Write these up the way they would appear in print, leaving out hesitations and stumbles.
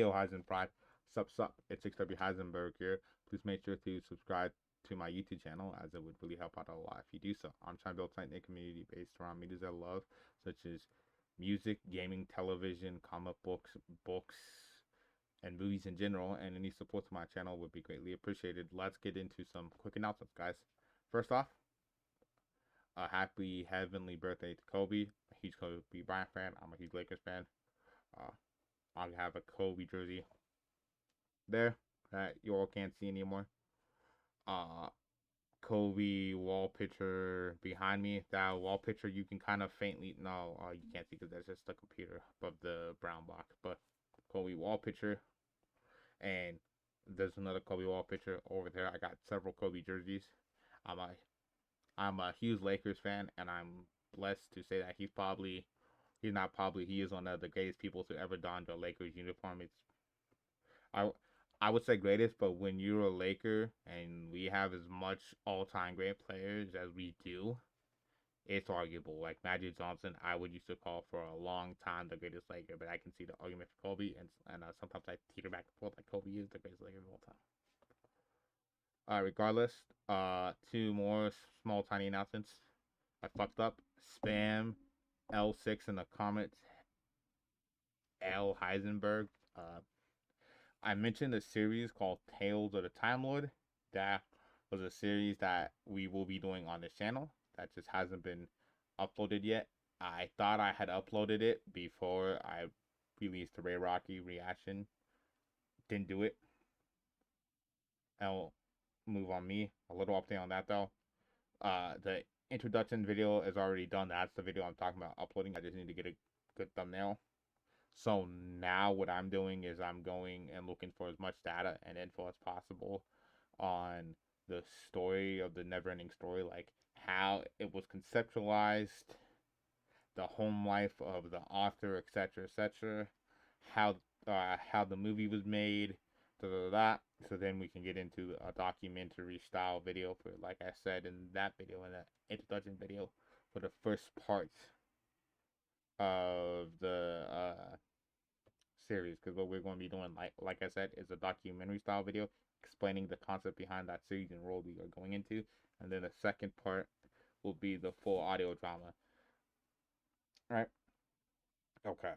Ayo Hisenpride. Sup, it's 6W Heisenberg here. Please make sure to subscribe to my YouTube channel, as it would really help out a lot if you do so. I'm trying to build a tight-knit community based around medias I love, such as music, gaming, television, comic books, and movies in general, and any support to my channel would be greatly appreciated. Let's get into some quick announcements, guys. First off, a happy heavenly birthday to Kobe. A huge Kobe Bryant fan. I'm a huge Lakers fan. Uh, I have a Kobe jersey there that you all can't see anymore. Uh, Kobe wall picture behind me. That wall picture you can kind of faintly no, you can't see because that's just the computer above the brown box. But Kobe wall picture, and there's another Kobe wall picture over there. I got several Kobe jerseys. I'm a I'm a huge Lakers fan, and I'm blessed to say that he is one of the greatest people to ever don the Lakers uniform. I I would say greatest, but when you're a Laker and we have as much all-time great players as we do, it's arguable. Like Magic Johnson, I would used to call for a long time the greatest Laker, but I can see the argument for Kobe, and sometimes I teeter back and forth like Kobe is the greatest Laker of all time. Regardless, two more small tiny announcements. I fucked up. Spam L6 in the comments. L Heisenberg. I mentioned a series called Tales of the Time Lord. That was a series that we will be doing on this channel. That just hasn't been uploaded yet. I thought I had uploaded it before I released the Ray Rocky reaction. Didn't do it. I'll move on me. A little update on that though. The introduction video is already done. That's the video I'm talking about uploading. I just need to get a good thumbnail. So now what I'm doing is I'm going and looking for as much data and info as possible on the story of the Neverending Story, like how it was conceptualized, the home life of the author, etc., etc., how the movie was made, so then we can get into a documentary style video for, like I said in that video, in the introduction video, for the first part of the series, because what we're going to be doing, like I said, is a documentary style video explaining the concept behind that series and role we are going into, and then the second part will be the full audio drama. All right. Okay.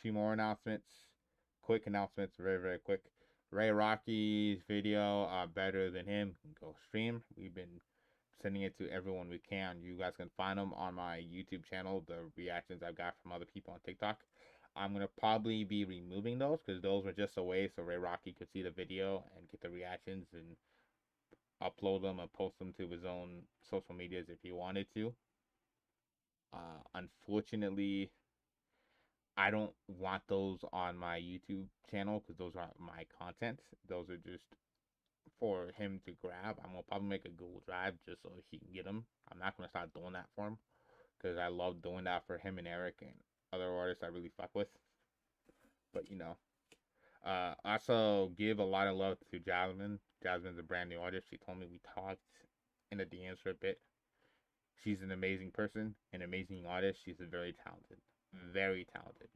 Two more announcements. Quick announcements, very quick. Ray Rocky's video, better than him, can go stream. We've been sending it to everyone we can. You guys can find them on my YouTube channel, the reactions I've got from other people on TikTok. I'm going to probably be removing those because those were just a way so Ray Rocky could see the video and get the reactions and upload them and post them to his own social medias if he wanted to. Unfortunately, I don't want those on my YouTube channel because those aren't my content. Those are just for him to grab. I'm going to probably make a Google Drive just so he can get them. I'm not going to start doing that for him because I love doing that for him and Eric and other artists I really fuck with. But, you know. Also give a lot of love to Jasmine. Jasmine's a brand new artist. She told me we talked in the DMs for a bit. She's an amazing person, an amazing artist. She's very talented. Very talented.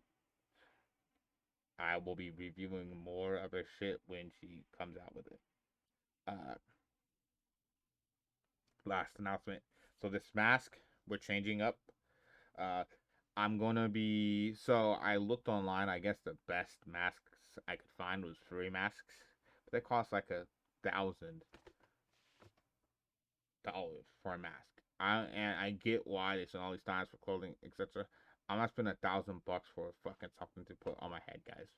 I will be reviewing more of her shit when she comes out with it. Last announcement. So this mask, we're changing up. I'm gonna be, so I looked online. I guess the best masks I could find was free masks, but they cost like $1,000 for a mask. I get why they sell all these styles for clothing, etc. I'm not spending $1,000 for fucking something to put on my head, guys.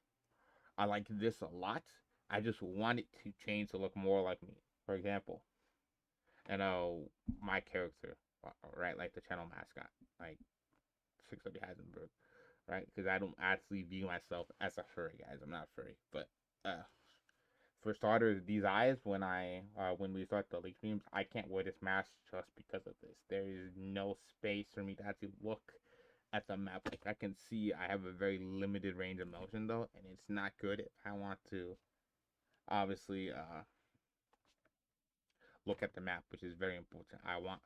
I like this a lot. I just want it to change to look more like me. For example, my character, right, like the channel mascot, like 6W Heisenberg, right? Because I don't actually view myself as a furry, guys. I'm not furry, but for starters, these eyes, when we start the leak streams, I can't wear this mask just because of this. There is no space for me to actually look at the map. Like I can see, I have a very limited range of motion though, and it's not good if I want to obviously look at the map, which is very important. I want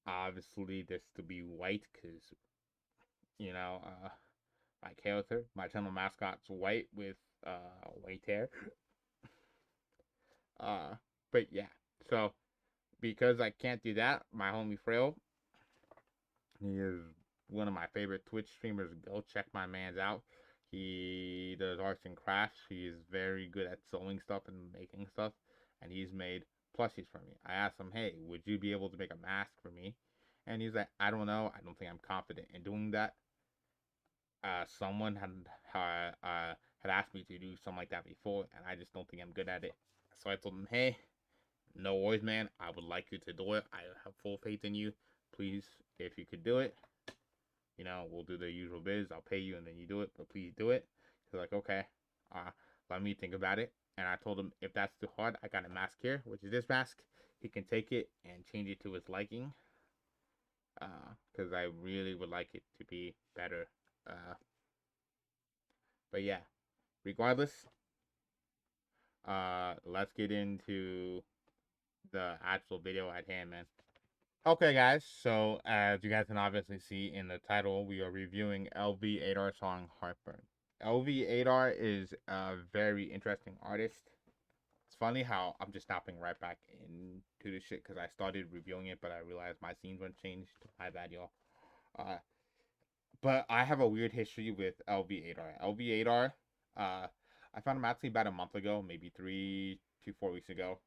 obviously this to be white because you know like hair with her. My channel mascot's white with white hair. Uh, but yeah, so because I can't do that, my homie Flail, he is one of my favorite Twitch streamers. Go check my man's out. He does arts and crafts. He is very good at sewing stuff and making stuff, and he's made plushies for me. I asked him, "Hey, would you be able to make a mask for me?" And he's like, "I don't know. I don't think I'm confident in doing that." Someone had asked me to do something like that before, and I just don't think I'm good at it. So I told him, "Hey, no worries, man. I would like you to do it. I have full faith in you. Please, if you could do it, we'll do the usual biz. I'll pay you, and then you do it. But please do it." He's like, "Okay, uh, let me think about it." And I told him, if that's too hard, I got a mask here, which is this mask. He can take it and change it to his liking. Because I really would like it to be better. But yeah, regardless, let's get into the actual video at hand, man. Okay, guys, so as you guys can obviously see in the title, we are reviewing lv8r song Heartburn. lv8r is a very interesting artist. It's funny how I'm just stopping right back into the shit because I started reviewing it, but I realized my scenes weren't changed. My bad, y'all. But I have a weird history with lv8r. lv8r, I found him actually about a month ago, maybe 3 to 4 weeks ago.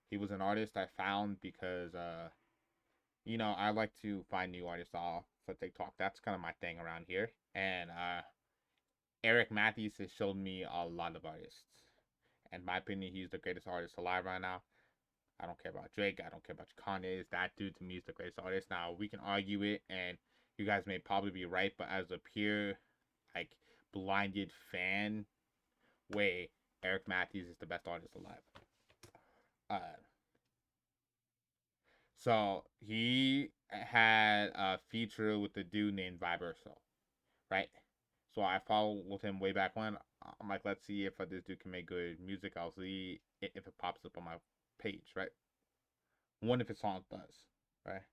He was an artist I found because I like to find new artists off for TikTok. That's kind of my thing around here. And Eric Matthews has shown me a lot of artists. In my opinion, he's the greatest artist alive right now. I don't care about Drake. I don't care about Kanye. That dude to me is the greatest artist. Now we can argue it, and you guys may probably be right, but as a pure, like, blinded fan way, Eric Matthews is the best artist alive. So he had a feature with a dude named lv8r, right? So I followed him way back when. I'm like, let's see if this dude can make good music. I'll see if it pops up on my page, right? One of his songs does, right?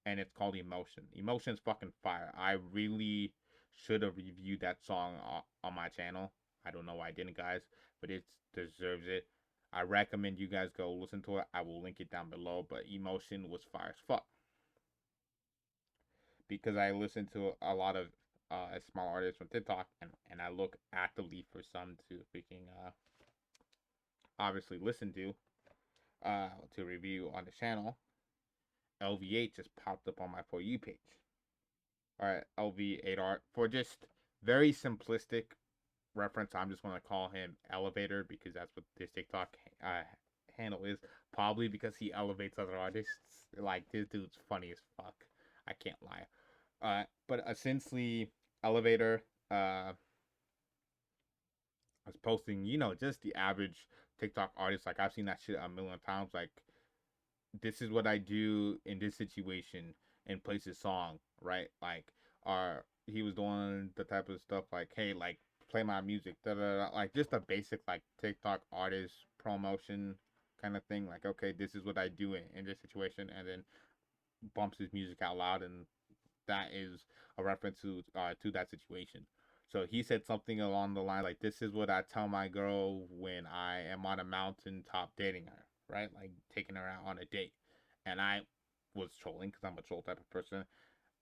And it's called Emotion. Emotion's fucking fire. I really should have reviewed that song on my channel. I don't know why I didn't, guys, but it deserves it. I recommend you guys go listen to it. I will link it down below, but Emotion was fire as fuck. Because I listen to a lot of small artists from TikTok, and I look actively for some to freaking obviously listen to review on the channel. lv8 just popped up on my For You page. Alright, lv8r. For just very simplistic reference, I'm just going to call him Elevator because that's what this TikTok handle is. Probably because he elevates other artists. Like, this dude's funny as fuck. I can't lie. But essentially, Elevator was posting, just the average TikTok artist. Like, I've seen that shit a million times. Like, this is what I do in this situation, and plays his song, right? Like, he was doing the type of stuff like, hey, like, play my music, da da da, like just a basic like TikTok artist promotion kind of thing. Like, okay, this is what I do in this situation, and then bumps his music out loud, and that is a reference to that situation. So he said something along the line like, "This is what I tell my girl when I am on a mountaintop dating her, right? Like taking her out on a date." And I was trolling because I'm a troll type of person.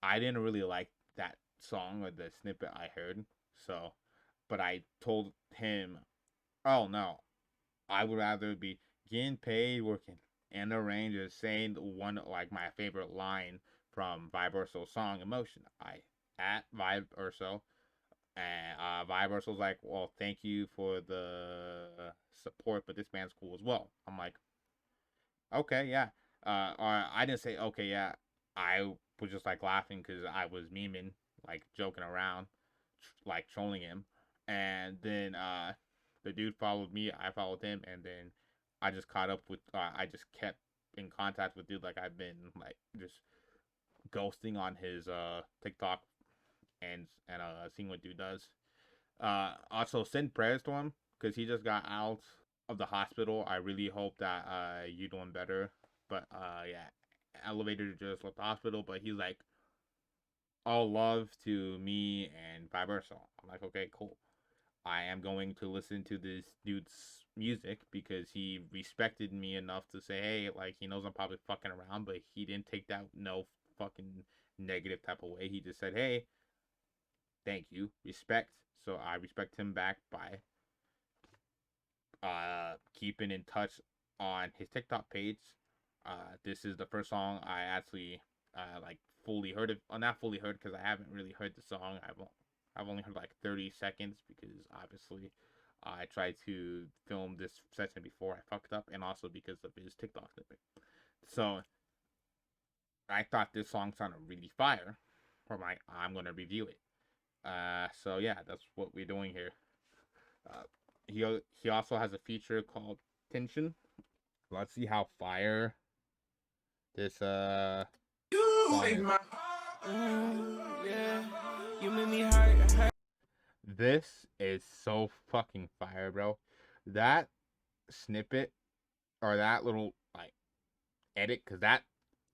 I didn't really like that song or the snippet I heard. So, but I told him, "Oh no, I would rather be getting paid working in a range of saying one like my favorite line from lv8r's song Emotion." I at lv8r, and lv8r's was like, "Well, thank you for the support, but this man's cool as well." I'm like, "Okay, yeah." Or I didn't say okay, yeah. I was just like laughing because I was memeing, like joking around, like trolling him, and then the dude followed me, I followed him, and then I just caught up with. I just kept in contact with dude, like I've been like just ghosting on his TikTok and seeing what dude does. Also send prayers to him because he just got out of the hospital. I really hope that you're doing better. But yeah, Elevator just left the hospital, but he's like, all love to me and vice versa. I'm like, okay, cool. I am going to listen to this dude's music because he respected me enough to say, hey, like, he knows I'm probably fucking around, but he didn't take that no fucking negative type of way. He just said, hey, thank you, respect. So I respect him back by keeping in touch on his TikTok page. This is the first song I actually like fully heard of. Not fully heard because I haven't really heard the song. I've only heard like 30 seconds because obviously I tried to film this session before I fucked up, and also because of his TikTok snippet. So I thought this song sounded really fire. I'm gonna review it. So yeah, that's what we're doing here. He also has a feature called Tension. Let's see how fire this song is. Yeah, you made me hurt. This is so fucking fire, bro. That snippet or that little like edit, cause that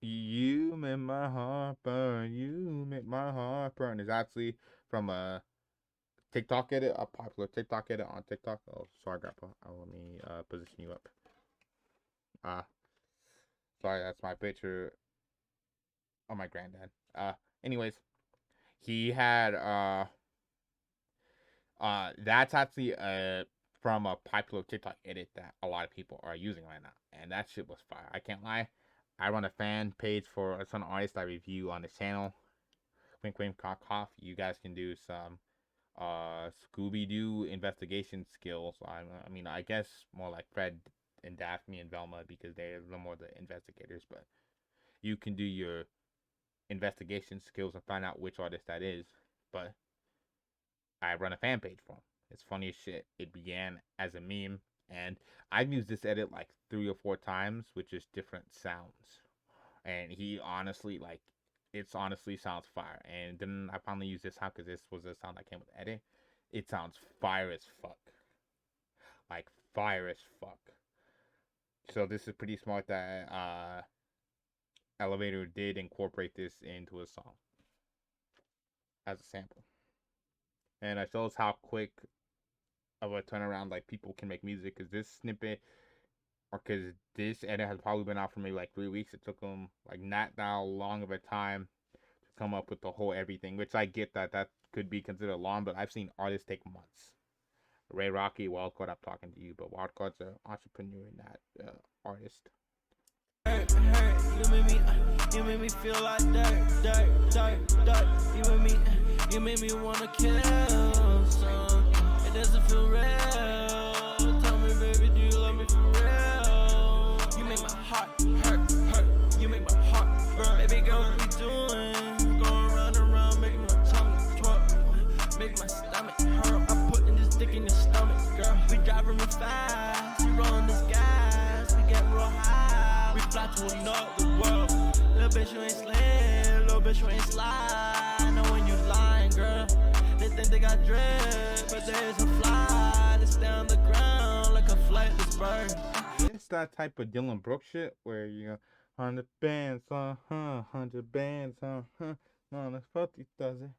you make my heart burn, you make my heart burn is actually from a TikTok edit, a popular TikTok edit on TikTok. Oh, sorry, Grandpa. Let me position you up. Sorry, that's my picture of my granddad. Anyways, he had that's actually from a popular TikTok edit that a lot of people are using right now, and that shit was fire. I can't lie. I run a fan page for a ton of artists I review on the channel. Wink, wink, cough, cough. You guys can do some Scooby-Doo investigation skills. I mean, I guess more like Fred and Daphne and Velma because they're a little more the investigators, but you can do your investigation skills and find out which artist that is. But I run a fan page for him. It's funny as shit. It began as a meme, and I've used this edit like 3 or 4 times with just different sounds. And he honestly, like, it honestly sounds fire. And then I finally used this sound because this was the sound that came with the edit. It sounds fire as fuck. Like, fire as fuck. So this is pretty smart that lv8r did incorporate this into a song as a sample. And it shows how quick of a turnaround like people can make music. Because this snippet, or because this edit has probably been out for maybe like 3 weeks. It took them like not that long of a time to come up with the whole everything. Which I get that could be considered long, but I've seen artists take months. Ray Rocky, Wildcard, I'm talking to you, but Wildcard's an entrepreneur, not artist. You made me feel like dirt. You made me wanna kill some. It doesn't feel real. Tell me, baby, do you love me for real? You make my heart hurt. You make my heart burn. Baby girl, what we doing? Going round and round, making my tummy twerk, make my stomach hurt. I'm putting this dick in your stomach, girl. We driving real fast, we rolling this gas, we get real high. We fly to another world. Little bitch, you ain't slim. Little bitch, you ain't slide. I know when you lying, girl. They think they got drip, but there's a fly that's down the ground like a flightless bird. It's that type of Dylan Brooks shit where you go 100 bands, 100 bands, no, that's what he does it.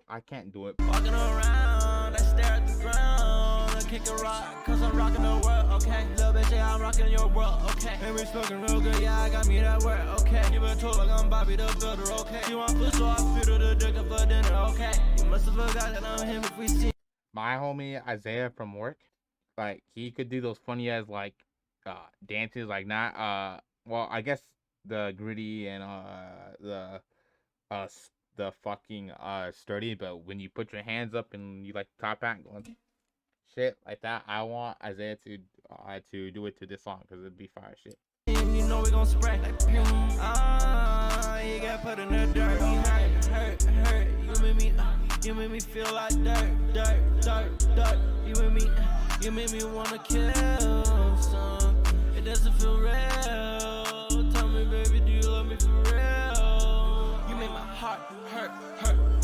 I can't do it. Walking around, I stare at the ground. I kick a rock, cause I'm rocking the world, okay? Little bitch, yeah, I'm rocking your world, okay? And we smoking real good, yeah, I got me that word, okay? You been told like I'm Bobby the Builder, okay? You want food, so I feed her the dick up for dinner, okay? You must have forgot that I'm him if we see. My homie Isaiah from work, like, he could do those funny ass, like, dances, like, not, well, I guess the gritty and, the fucking sturdy, but when you put your hands up and you like top hat going shit like that, I want Isaiah to do it to this song because it'd be fire shit. You know we gon' spray like you got put in the dirt. Hurt. You made me feel like dirt. You made me wanna kill some. It doesn't feel real. Tell me, baby, do you love me for real? You make my heart hurt.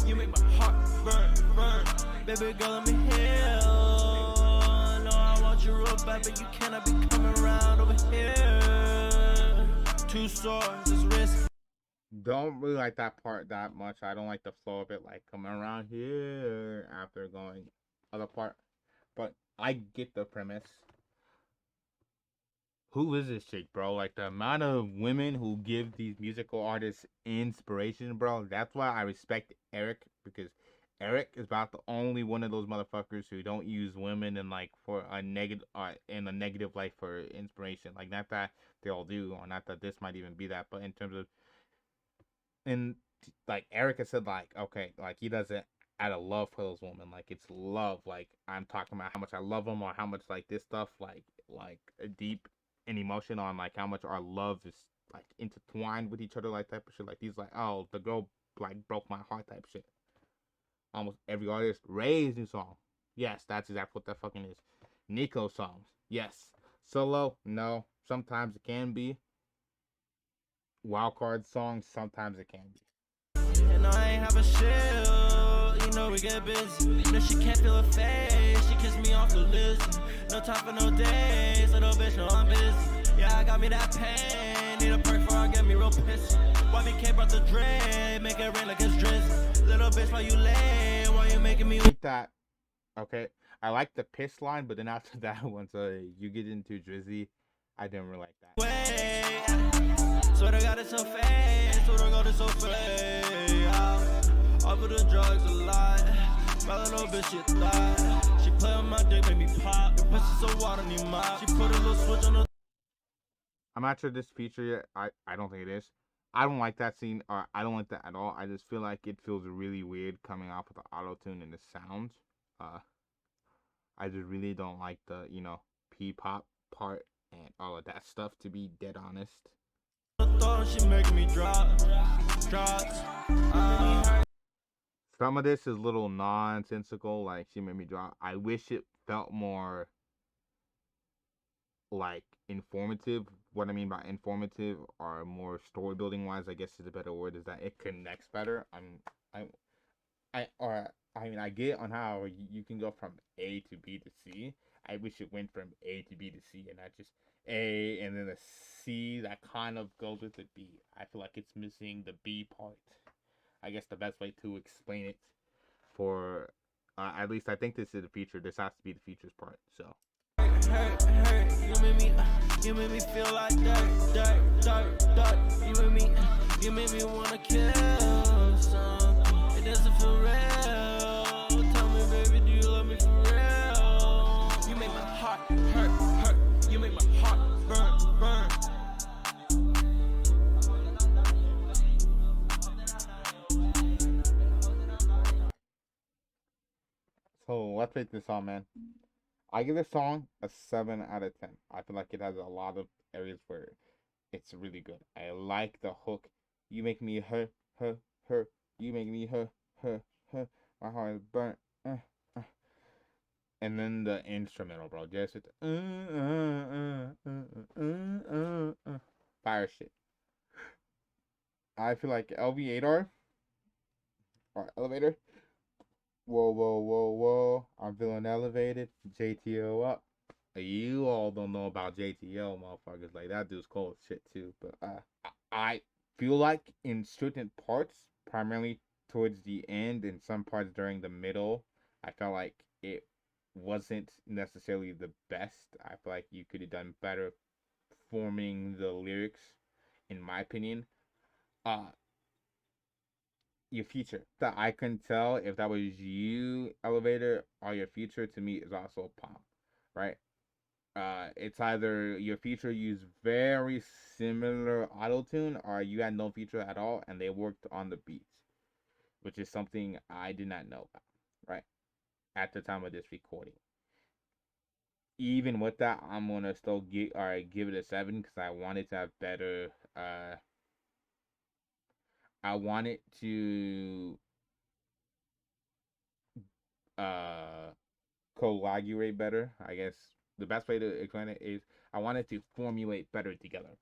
You make my heart burn. Baby girl, let me heal. No, I want you real bad, but you cannot be coming around over here. 2 swords is risky. Don't really like that part that much. I don't like the flow of it, like coming around here after going other part. But I get the premise. Who is this chick, bro? Like the amount of women who give these musical artists inspiration, bro. That's why I respect Eric, because Eric is about the only one of those motherfuckers who don't use women in like for a negative in a negative light for inspiration. Like not that they all do, or not that this might even be that, but in terms of and like Erica said, like okay, like he doesn't out of love for those women, like it's love. Like I'm talking about how much I love them, or how much like this stuff, like a deep and emotion on like how much our love is like intertwined with each other, like type of shit. Like these, like oh the girl like broke my heart type shit. Almost every artist, Ray's new song, yes, that's exactly what that fucking is. Nico songs, yes. Solo, no. Sometimes it can be. Wildcard songs, sometimes it can be. And I ain't have a shield, you know we get busy. No, she can't feel her face, she kissed me off the list. No time for no days, little bitch, no I'm busy. Yeah, I got me that pain, need a perk before I get me real pissy. YBK brought the dread, make it rain like it's drizzly. Little bitch, why you lay, why you making me Like that, okay. I like the piss line, but then after that, once you get into Drizzy, I didn't really like that. wait? Swear to God it's so fake, swear to God it's so fake. Off of the drugs a lot, my little bitch she thought. She play on my dick, make me pop. The pussy so water need mop. She put a little switch on the. I'm not sure this feature yet. I don't think it is. I don't like that scene, or I don't like that at all. I just feel like it feels really weird coming off with the auto tune and the sounds. Uh, I just really don't like the P-pop part and all of that stuff. To be dead honest. She making me drop, drops. Some of this is a little nonsensical. Like she made me drop. I wish it felt more like informative. What I mean by informative, or more story building wise, I guess is a better word, is that it connects better. I mean, I get on how you can go from A to B to C. I wish it went from A to B to C and not just A and then a C that kind of goes with the B. I feel like it's missing the B part. I guess the best way to explain it for at least I think this is the feature. This has to be the features part. So. Hurt, you made me feel like dirt. You made me wanna kill something. It doesn't feel real. Tell me, baby, do you love me for real? You make my heart hurt. You make my heart burn. So let's rate this song, man. I give this song a 7 out of 10. I feel like it has a lot of areas where it's really good. I like the hook. You make me hurt. You make me hurt. My heart is burnt. And then the instrumental, bro. Just it. Fire shit. I feel like lv8r or elevator. Whoa. I'm feeling elevated. JTO up. You all don't know about JTO, motherfuckers. Like, that dude's cold as shit, too. But I feel like in certain parts, primarily towards the end and some parts during the middle, I felt like it wasn't necessarily the best. I feel like you could have done better forming the lyrics, in my opinion. Your future that I can tell if that was you, elevator, or your future, to me is also pop, right? It's either your feature used very similar auto tune, or you had no feature at all and they worked on the beats, which is something I did not know about, right? At the time of this recording. Even with that, I'm gonna still give it a 7 because I wanted to have better. I wanted to coagulate better. I guess the best way to explain it is I wanted to formulate better together.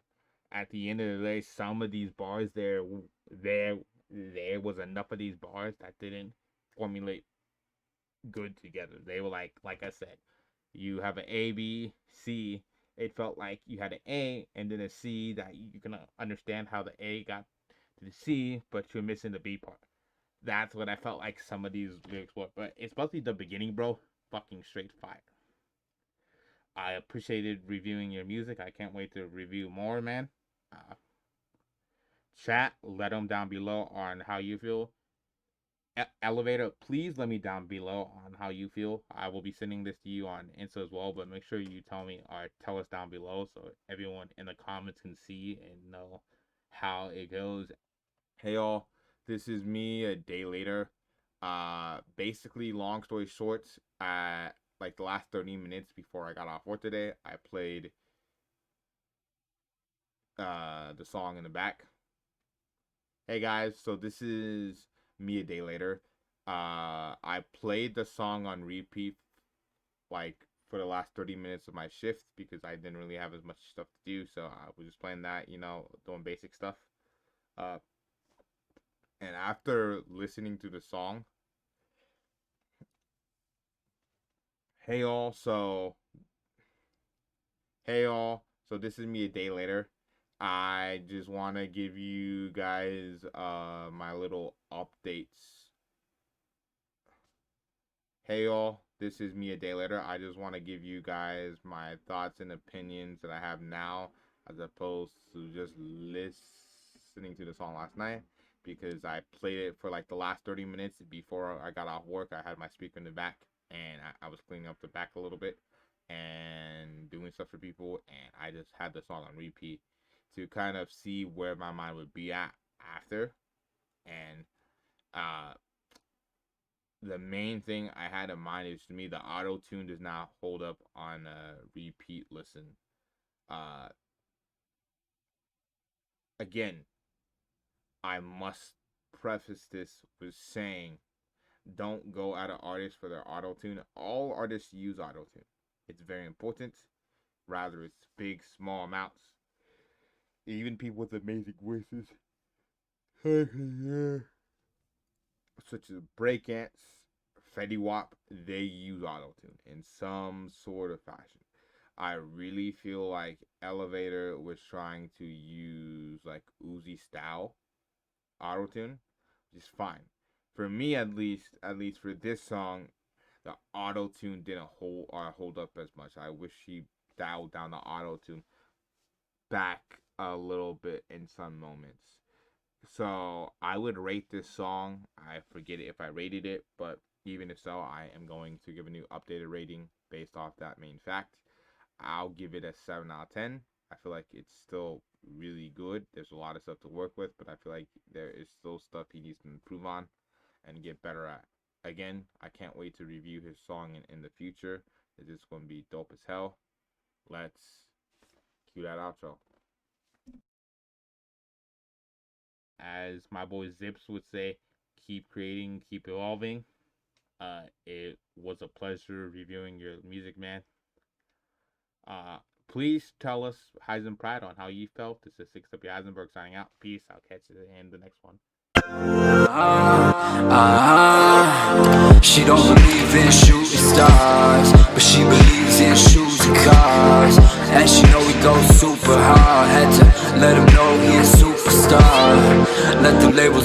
At the end of the day, some of these bars there was enough of these bars that didn't formulate good together. They were like I said, you have an A, B, C. It felt like you had an A and then a C that you can understand how the A got to wanted to see, but you're missing the B part. That's what I felt like some of these lyrics were. But especially the beginning, bro. Fucking straight fire. I appreciated reviewing your music. I can't wait to review more, man. Chat, let them down below on how you feel. Elevator, please let me down below on how you feel. I will be sending this to you on Insta as well, but make sure you tell me or tell us down below so everyone in the comments can see and know how it goes. Hey y'all, this is me a day later. Basically, long story short, like the last 30 minutes before I got off work today, I played the song in the back. Hey guys, so this is me a day later. I played the song on repeat like for the last 30 minutes of my shift because I didn't really have as much stuff to do, so I was just playing that, you know, doing basic stuff. And after listening to the song, hey y'all, so this is me a day later. I just want to give you guys my little updates. Hey y'all, this is me a day later. I just want to give you guys my thoughts and opinions that I have now as opposed to just listening to the song last night, because I played it for like the last 30 minutes before I got off work. I had my speaker in the back and I was cleaning up the back a little bit and doing stuff for people, and I just had the song on repeat to kind of see where my mind would be at after. And the main thing I had in mind is, to me, the auto-tune does not hold up on a repeat listen. Again, I must preface this with saying, don't go at an artist for their auto-tune. All artists use auto-tune. It's very important, rather it's big, small amounts. Even people with amazing voices, such as Breakants, Fetty Wap, they use autotune in some sort of fashion. I really feel like Elevator was trying to use like Uzi style autotune, which is fine. For me, at least for this song, the autotune didn't hold up as much. I wish he dialed down the autotune back a little bit in some moments. So I would rate this song, I forget if I rated it, but even if so, I am going to give a new updated rating based off that main fact. I'll give it a 7 out of 10. I feel like it's still really good. There's a lot of stuff to work with, but I feel like there is still stuff he needs to improve on and get better at. Again, I can't wait to review his song in the future. It's just going to be dope as hell. Let's cue that outro. As my boy Zips would say, keep creating, keep evolving. It was a pleasure reviewing your music, man. Please tell us, Hisenpride, on how you felt. This is 6W Hisenberg signing out. Peace. I'll catch you in the next one. She don't believe in shooting stars, but she believes in shoes and cars. And she know he goes super hard. Had to let him know he a superstar. Let the labels